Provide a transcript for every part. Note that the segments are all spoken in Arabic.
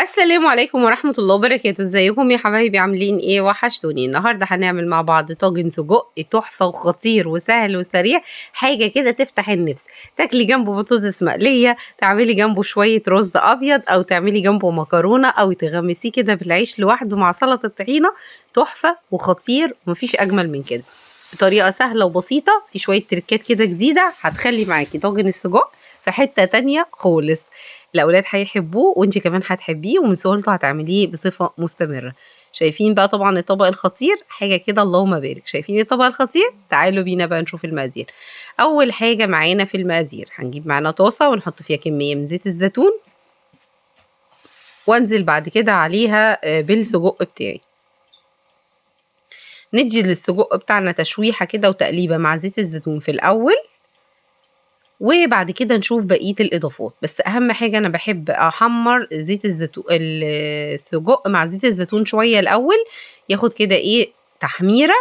السلام عليكم ورحمة الله وبركاته. ازيكم يا حبايبي؟ عاملين ايه؟ وحشتوني. النهارده هنعمل مع بعض طاجن سجق تحفة وخطير وسهل وسريع، حاجة كده تفتح النفس. تاكلي جنبه بطاطس مقلية، تعملي جنبه شوية رز ابيض، او تعملي جنبه مكرونة، او تغمسيه كده بالعيش لوحده مع سلطة طحينة. تحفة وخطير ومفيش اجمل من كده، بطريقة سهلة وبسيطة. في شوية تركات كده جديدة هتخلي معاكي طاجن السجق في حتة تانية خالص. الأولاد هيحبوه وانت كمان هتحبيه، ومن سهولته هتعمليه بصفة مستمرة. شايفين بقى طبعا الطبق الخطير؟ حاجة كده اللهم بارك. شايفين الطبق الخطير؟ تعالوا بينا بقى نشوف المقادير. أول حاجة معانا في المقادير، هنجيب معانا طاسة ونحط فيها كمية من زيت الزيتون، وانزل بعد كده عليها بالسجق بتاعي. ندي للسجق بتاعنا تشويحة كده وتقليبة مع زيت الزيتون في الأول، وبعد كده نشوف بقية الإضافات. بس أهم حاجة أنا باحب أحمّر زيت الزيتون السجق مع زيت الزيتون شوية الأول، ياخد كده إيه تحميرة.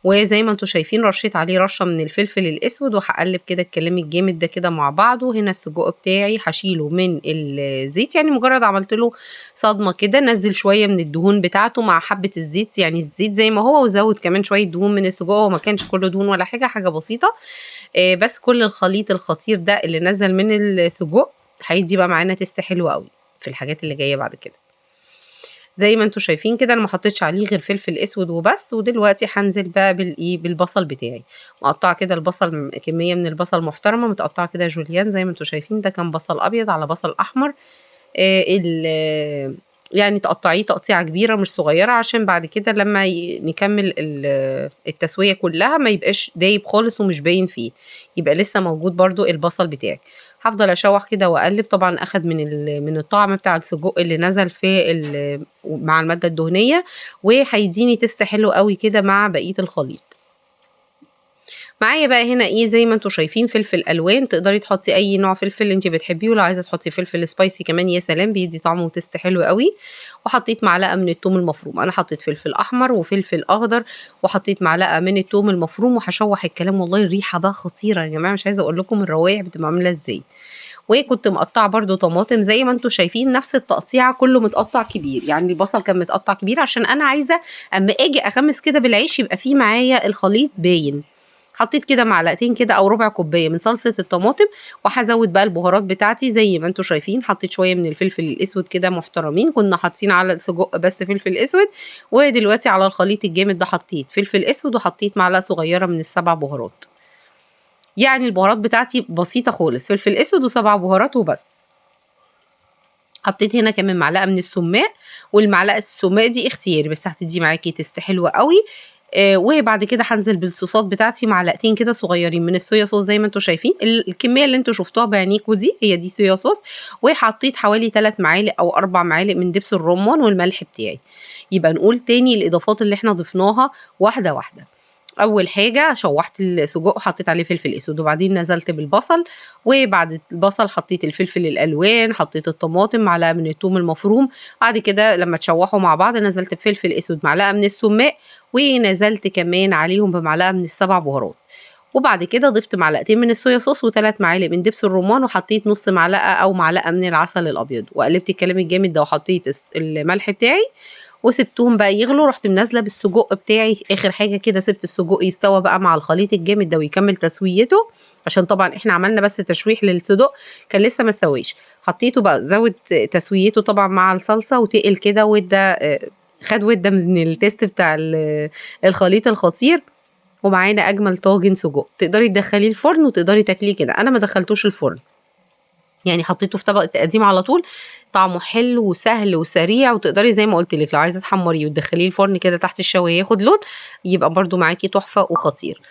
وزي ما أنتم شايفين رشيت عليه رشة من الفلفل الأسود، وهاقلّب كده الكلام الجامد ده كده مع بعضه. هنا السجق بتاعي هاشيله من الزيت، يعني مجرد عملت له صدمة كده، نزّل شوية من الدهون بتاعته مع حبة الزيت، يعني الزيت زي ما هو وزوّد كمان شوية دهون من السجق، هو ما كانش كلّه دهون ولا حاجة، حاجة بسيطة. بس كل الخليط الخطير ده اللي نزل من السجق هيدّي بقى معانا taste حلو أوي في الحاجات اللي جاية بعد كده. زي ما أنتم شايفين كده أنا ما حطيتش عليه غير فلفل أسود وبس. ودلوقتي هانزل بقى بالبصل بتاعي. مقطّعة كده البصل كمية من البصل محترمة، متقطّعة كده جوليان زي ما أنتم شايفين. ده كان بصل أبيض على بصل أحمر. ال يعني تقطّعيه تقطيعة كبيرة مش صغيرة، عشان بعد كده لمّا نكمّل التسوية كلّها ما يبقاش دايب خالص ومش باين فيه، يبقى لسه موجود برضه البصل بتاعي. هافضل أشوّح كده وأقلّب، طبعًا أخد من الطعم بتاع السجق اللي نزل في مع المادة الدهنية، وهيدّيني taste حلو أوي كده مع بقية الخليط. معايا بقى هنا إيه، زي ما أنتم شايفين فلفل ألوان، تقدري تحطّي أي نوع فلفل أنتِ بتحبيه، ولو عايزة تحطّي فلفل spicy كمان يا سلام، بيدّي طعم وtaste حلو أوي. وحطّيت معلقة من التوم المفروم، أنا حطّيت فلفل أحمر وفلفل أخضر، وحطّيت معلقة من التوم المفروم، وهاشوّح الكلام. والله الريحة بقى خطيرة يا جماعة، مش عايزة أقول لكم الروايح بتبقى عاملة إزاي. وكنت مقطّعة برضه طماطم زي ما أنتم شايفين، نفس التقطيعة كلّه متقطّع كبير، يعني البصل كان متقطّع كبير عشان أنا عايزة أمّا آجي أغمّس كده بالعيش يبقى في معايا الخليط باين. حطيت كده معلقتين كده أو ربع كوباية من صلصة الطماطم، وهازوّد بقى البهارات بتاعتي زي ما أنتم شايفين. حطيت شوية من الفلفل الأسود كده محترمين، كنا حاطين على السجق بس فلفل أسود. ودلوقتي على الخليط الجامد ده حطيت فلفل أسود، وحطيت معلقة صغيرة من ال7 بهارات. يعني البهارات بتاعتي بسيطة خالص، فلفل أسود و7 بهارات وبس. حطيت هنا كمان معلقة من السُمّاق، والمعلقة السُمّاق دي اختياري بس هتدّي معاكِ taste حلو أوي. وبعد كده هانزل بالصوصات بتاعتي، معلقتين كده صغيّرين من الsoya sauce زي ما أنتم شايفين. الكمية اللي أنتم شُفتوها بعينيكم دي هي دي soya sauce. وحطيت حوالي 3 معالق أو 4 معالق من دبس الرُمّان والملح بتاعي. يبقى نقول تاني الإضافات اللي إحنا ضفناها واحدة، واحدة. أول حاجة شوّحت السجق وحطيت عليه فلفل أسود، وبعدين نزلت بالبصل. وبعد البصل حطيت الفلفل الألوان، حطيت الطماطم، معلقة من التوم المفروم. بعد كده لمّا اتشوّحوا مع بعض نزلت بفلفل أسود، معلقة من السُمّاق، ونزلت كمان عليهم بمعلقة من ال7 بهارات. وبعد كده ضِفت معلقتين من الصويا صوص و3 معالق من دبس الرُمّان، وحطيت نُص معلقة أو معلقة من العسل الأبيض، وقلّبت الكلام الجامد ده، وحطيت الملح بتاعي، وسِبتهم بقى يغلوا. رُحت منزلة بالسجق بتاعي آخر حاجة كده، سِبت السجق يستوى بقى مع الخليط الجامد ده ويكمّل تسويته، عشان طبعًا إحنا عملنا بس تشويح للصدق، كان لسه ما استواش. حطيته بقى زوّد تسويته طبعًا مع الصلصة، وتقل كده وادّى خَد وادّى من الtaste بتاع الخليط الخطير. ومعانا أجمل طاجن سجق، تقدري تدخّليه الفرن وتقدري تاكليه كده. أنا ما دخّلتوش الفرن، يعني حطيته في طبق التقديم على طول. طعمه حلو وسهل وسريع، وتقدري زي ما قُلت لِك لو عايزة تحمّريه وتدخّليه الفرن كده تحت الشواية ياخد لون، يبقى برضه معاكِ تحفة وخطير.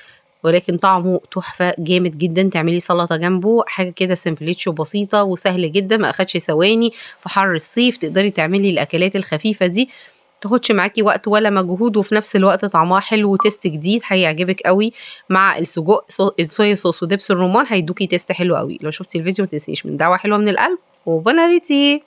ولكن طعمه تحفة جامد جدًا. تعملي سلطة جنبه، حاجة كده سيمبليتش وبسيطة وسهل جدًا، ما أخدش ثواني. في حَر الصيف تقدري تعملي الأكلات الخفيفة دي، ما تاخدش معاكِ وقت ولا مجهود، وفي نفس الوقت طعمها حلو وتيست جديد هيعجبِك أوي مع السجق. الصويا صوص ودبس الرمان هيدوكِ تيست حلو أوي. لو شُفتِ الفيديو ما تنسيش من دعوة حلوة من القلب وبون أبيتي.